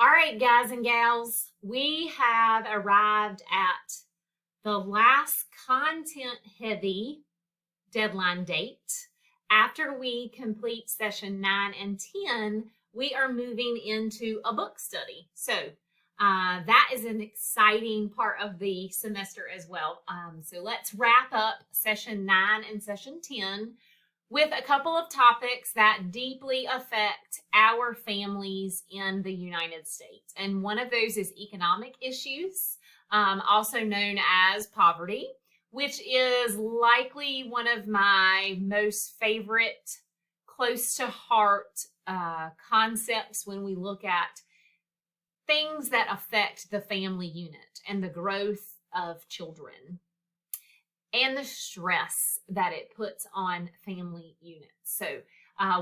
All right, guys and gals, we have arrived at the last content heavy deadline date. After we complete session 9 and 10, we are moving into a book study. So that is an exciting part of the semester as well. So let's wrap up session 9 and session 10 with a couple of topics that deeply affect our families in the United States. And one of those is economic issues, also known as poverty, which is likely one of my most favorite, close to heart concepts when we look at things that affect the family unit and the growth of children and the stress that it puts on family units. So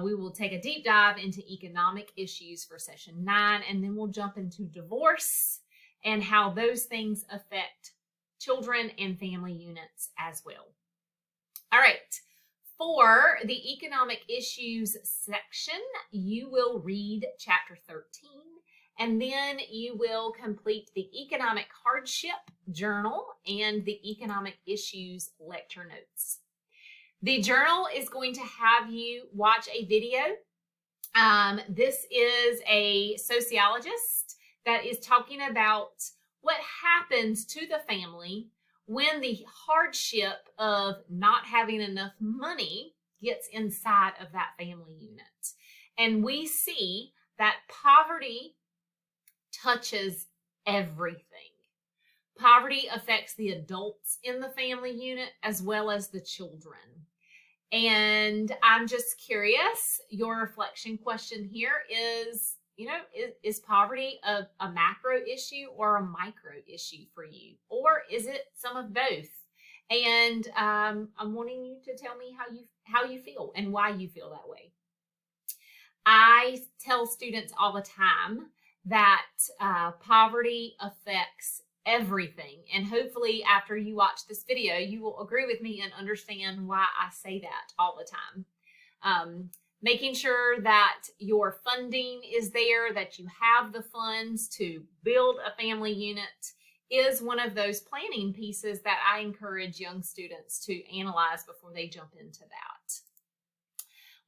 we will take a deep dive into economic issues for session 9, and then we'll jump into divorce and how those things affect children and family units as well. All right, for the economic issues section, you will read chapter 13, and then you will complete the economic hardship journal and the economic issues lecture notes. The journal is going to have you watch a video. This is a sociologist that is talking about what happens to the family when the hardship of not having enough money gets inside of that family unit. And we see that poverty touches everything. Poverty affects the adults in the family unit as well as the children. And I'm just curious, your reflection question here is, is poverty a macro issue or a micro issue for you? Or is it some of both? And I'm wanting you to tell me how you feel and why you feel that way. I tell students all the time that poverty affects everything. And hopefully after you watch this video, you will agree with me and understand why I say that all the time. Making sure that your funding is there, that you have the funds to build a family unit is one of those planning pieces that I encourage young students to analyze before they jump into that.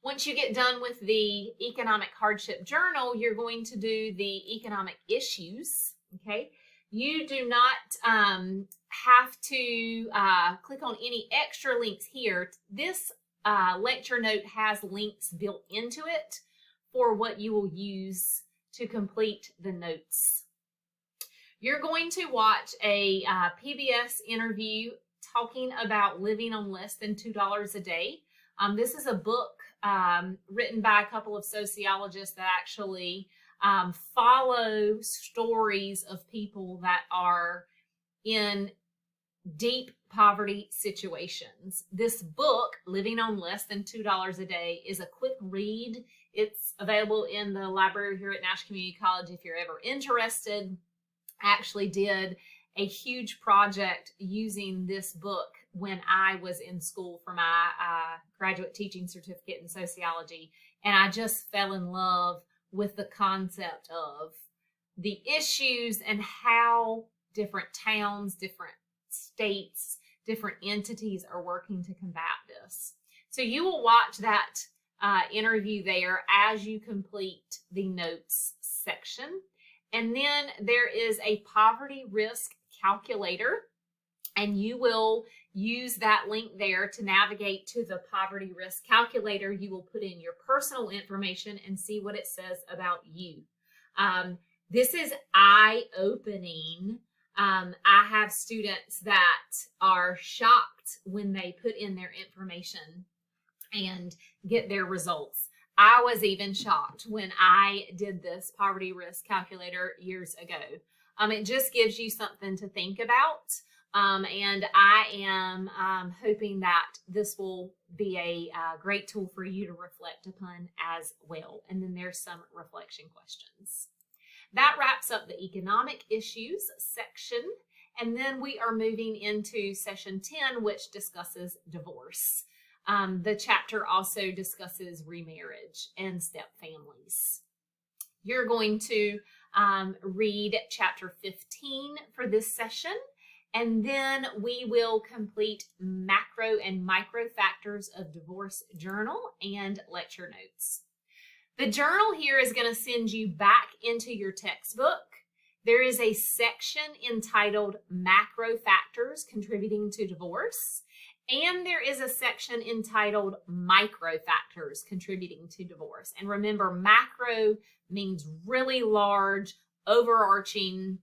Once you get done with the economic hardship journal, you're going to do the economic issues, okay? You do not have to click on any extra links here. This lecture note has links built into it for what you will use to complete the notes. You're going to watch a PBS interview talking about living on less than $2 a day. This is a book written by a couple of sociologists that actually follow stories of people that are in deep poverty situations. This book, Living on Less Than $2 a Day, is a quick read. It's available in the library here at Nash Community College if you're ever interested. I actually did a huge project using this book when I was in school for my graduate teaching certificate in sociology, and I just fell in love with the concept of the issues and how different towns, different states, different entities are working to combat this. So you will watch that interview there as you complete the notes section. And then there is a poverty risk calculator, and you will use that link there to navigate to the poverty risk calculator. You will put in your personal information and see what it says about you. This is eye-opening. I have students that are shocked when they put in their information and get their results. I was even shocked when I did this poverty risk calculator years ago. It just gives you something to think about. And I am hoping that this will be a great tool for you to reflect upon as well. And then there's some reflection questions. That wraps up the economic issues section. And then we are moving into session 10, which discusses divorce. The chapter also discusses remarriage and step families. You're going to read chapter 15 for this session. And then we will complete macro and micro factors of divorce journal and lecture notes. The journal here is going to send you back into your textbook. There is a section entitled Macro Factors Contributing to Divorce, and there is a section entitled Micro Factors Contributing to Divorce. And remember, macro means really large, overarching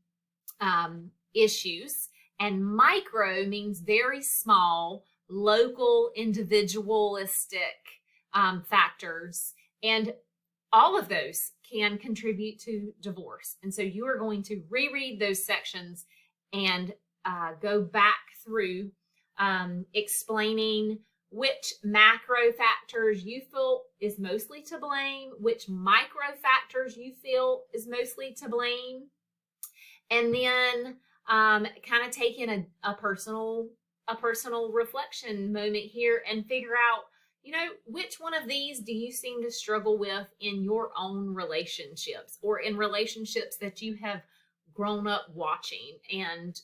issues, and micro means very small, local, individualistic factors. And all of those can contribute to divorce. And so you are going to reread those sections and go back through explaining which macro factors you feel is mostly to blame, which micro factors you feel is mostly to blame, and then kind of taking a personal reflection moment here and figure out, which one of these do you seem to struggle with in your own relationships or in relationships that you have grown up watching, and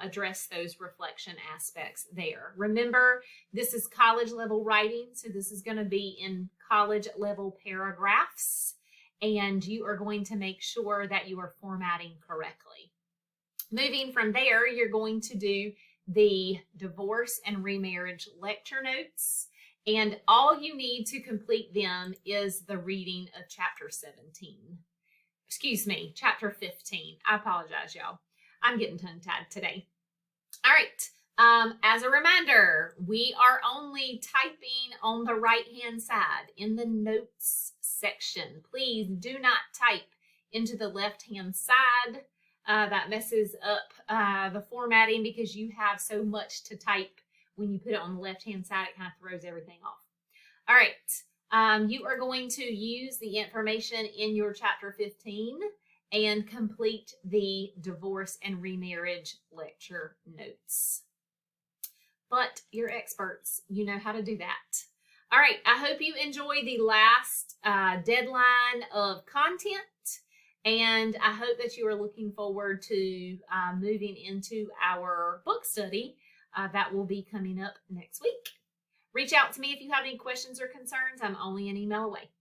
address those reflection aspects there. Remember, this is college level writing, so this is going to be in college level paragraphs, and you are going to make sure that you are formatting correctly. Moving from there, you're going to do the divorce and remarriage lecture notes, and all you need to complete them is the reading of chapter 15. I apologize, y'all. I'm getting tongue-tied today. All right. As a reminder, we are only typing on the right-hand side in the notes section. Please do not type into the left-hand side. That messes up the formatting because you have so much to type. When you put it on the left-hand side, it kind of throws everything off. All right. You are going to use the information in your chapter 15 and complete the divorce and remarriage lecture notes. But you're experts. You know how to do that. All right. I hope you enjoy the last deadline of content. And I hope that you are looking forward to moving into our book study that will be coming up next week. Reach out to me if you have any questions or concerns. I'm only an email away.